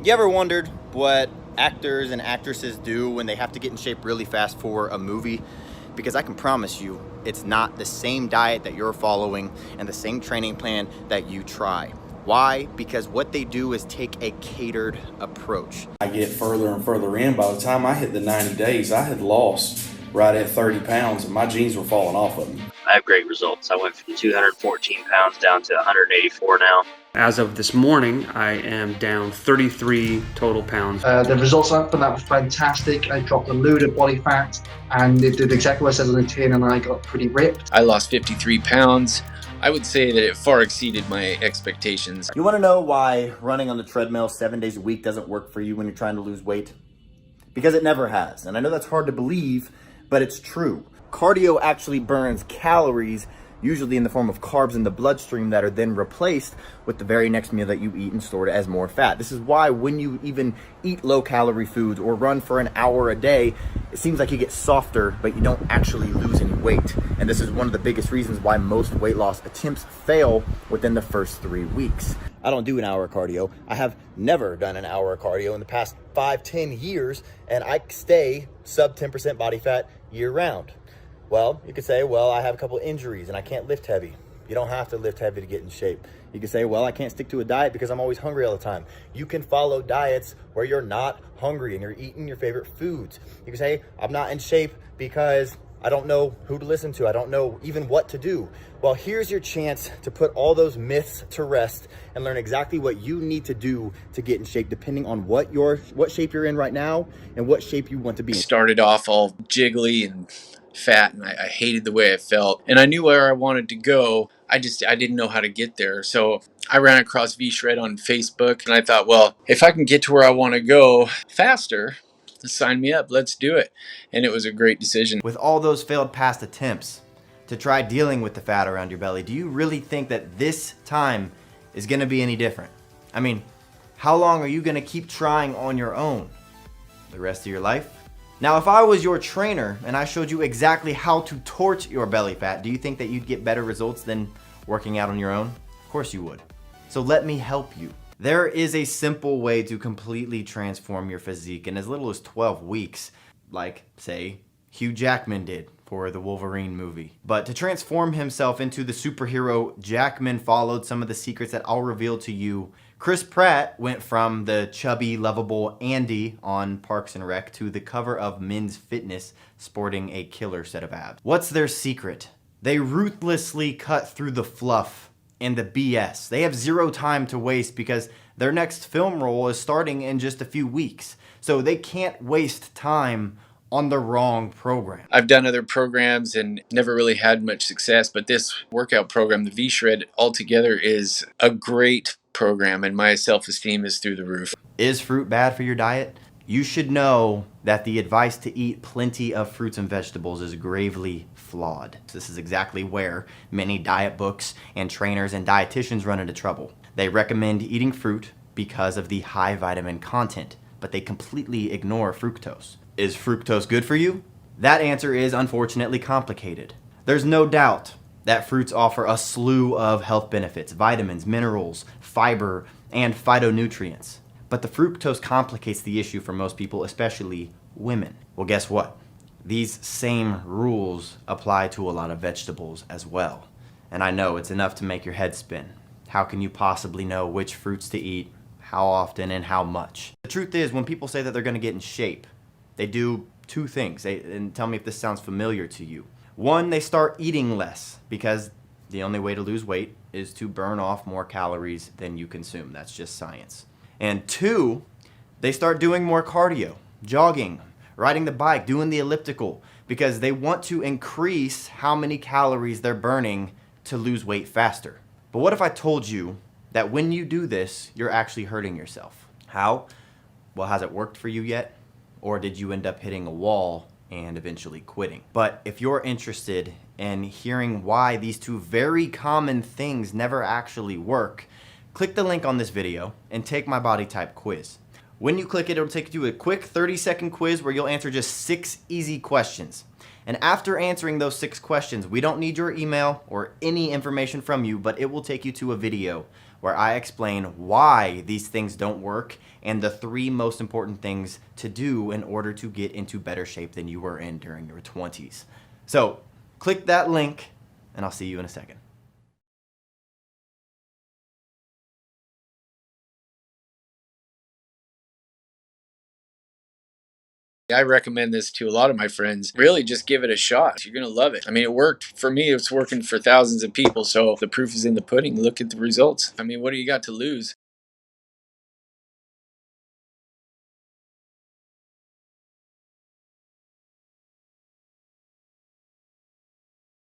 You ever wondered what actors and actresses do when they have to get in shape really fast for a movie? Because I can promise you, it's not the same diet that you're following and the same training plan that you try. Why? Because what they do is take a catered approach. I get further and further in. By the time I hit the 90 days, I had lost right at 30 pounds and my jeans were falling off of me. I have great results. I went from 214 pounds down to 184 now. As of this morning, I am down 33 total pounds. The results from that were fantastic. I dropped a load of body fat and it did exactly what I said on the tin, and I got pretty ripped. I lost 53 pounds. I would say that it far exceeded my expectations. You want to know why running on the treadmill 7 days a week doesn't work for you when you're trying to lose weight? Because it never has. And I know that's hard to believe, but it's true. Cardio actually burns calories, usually in the form of carbs in the bloodstream that are then replaced with the very next meal that you eat and stored as more fat. This is why when you even eat low-calorie foods or run for an hour a day, it seems like you get softer, but you don't actually lose any weight. And this is one of the biggest reasons why most weight loss attempts fail within the first 3 weeks. I don't do an hour of cardio. I have never done an hour of cardio in the past 5-10 years, and I stay sub 10% body fat year round. Well, you could say, well, I have a couple injuries and I can't lift heavy. You don't have to lift heavy to get in shape. You can say, well, I can't stick to a diet because I'm always hungry all the time. You can follow diets where you're not hungry and you're eating your favorite foods. You can say, I'm not in shape because I don't know who to listen to. I don't know even what to do. Well, here's your chance to put all those myths to rest and learn exactly what you need to do to get in shape, depending on what shape you're in right now and what shape you want to be in. Started off all jiggly and fat, and I hated the way I felt, and I knew where I wanted to go. I didn't know how to get there. So I ran across V-Shred on Facebook, and I thought, well, if I can get to where I want to go faster, sign me up, let's do it. And it was a great decision. With all those failed past attempts to try dealing with the fat around your belly, do you really think that this time is going to be any different? I mean, how long are you going to keep trying on your own? The rest of your life? Now, if I was your trainer and I showed you exactly how to torch your belly fat, do you think that you'd get better results than working out on your own? Of course you would. So let me help you. There is a simple way to completely transform your physique in as little as 12 weeks, like, say, Hugh Jackman did for the Wolverine movie. But to transform himself into the superhero, Jackman followed some of the secrets that I'll reveal to you. Chris Pratt went from the chubby, lovable Andy on Parks and Rec to the cover of Men's Fitness sporting a killer set of abs. What's their secret? They ruthlessly cut through the fluff and the BS. They have zero time to waste because their next film role is starting in just a few weeks. So they can't waste time on the wrong program. I've done other programs and never really had much success, but this workout program, the V-Shred, altogether is a great program, and my self-esteem is through the roof. Is fruit bad for your diet? You should know that the advice to eat plenty of fruits and vegetables is gravely flawed. This is exactly where many diet books and trainers and dietitians run into trouble. They recommend eating fruit because of the high vitamin content, but they completely ignore fructose. Is fructose good for you? That answer is unfortunately complicated. There's no doubt that fruits offer a slew of health benefits, vitamins, minerals, fiber, and phytonutrients. But the fructose complicates the issue for most people, especially women. Well, guess what? These same rules apply to a lot of vegetables as well. And I know it's enough to make your head spin. How can you possibly know which fruits to eat, how often, and how much? The truth is, when people say that they're gonna get in shape, they do two things, and tell me if this sounds familiar to you. One, they start eating less because the only way to lose weight is to burn off more calories than you consume. That's just science. And two, they start doing more cardio, jogging, riding the bike, doing the elliptical, because they want to increase how many calories they're burning to lose weight faster. But what if I told you that when you do this, you're actually hurting yourself? How? Well, has it worked for you yet? Or did you end up hitting a wall and eventually quitting? But if you're interested in hearing why these two very common things never actually work, click the link on this video and take my body type quiz. When you click it, it'll take you to a quick 30-second quiz where you'll answer just 6 easy questions. And after answering those 6 questions, we don't need your email or any information from you, but it will take you to a video where I explain why these things don't work and the 3 most important things to do in order to get into better shape than you were in during your 20s. So click that link and I'll see you in a second. I recommend this to a lot of my friends. Really, just give it a shot. You're going to love it. I mean, it worked for me. It's working for thousands of people. So the proof is in the pudding. Look at the results. I mean, what do you got to lose?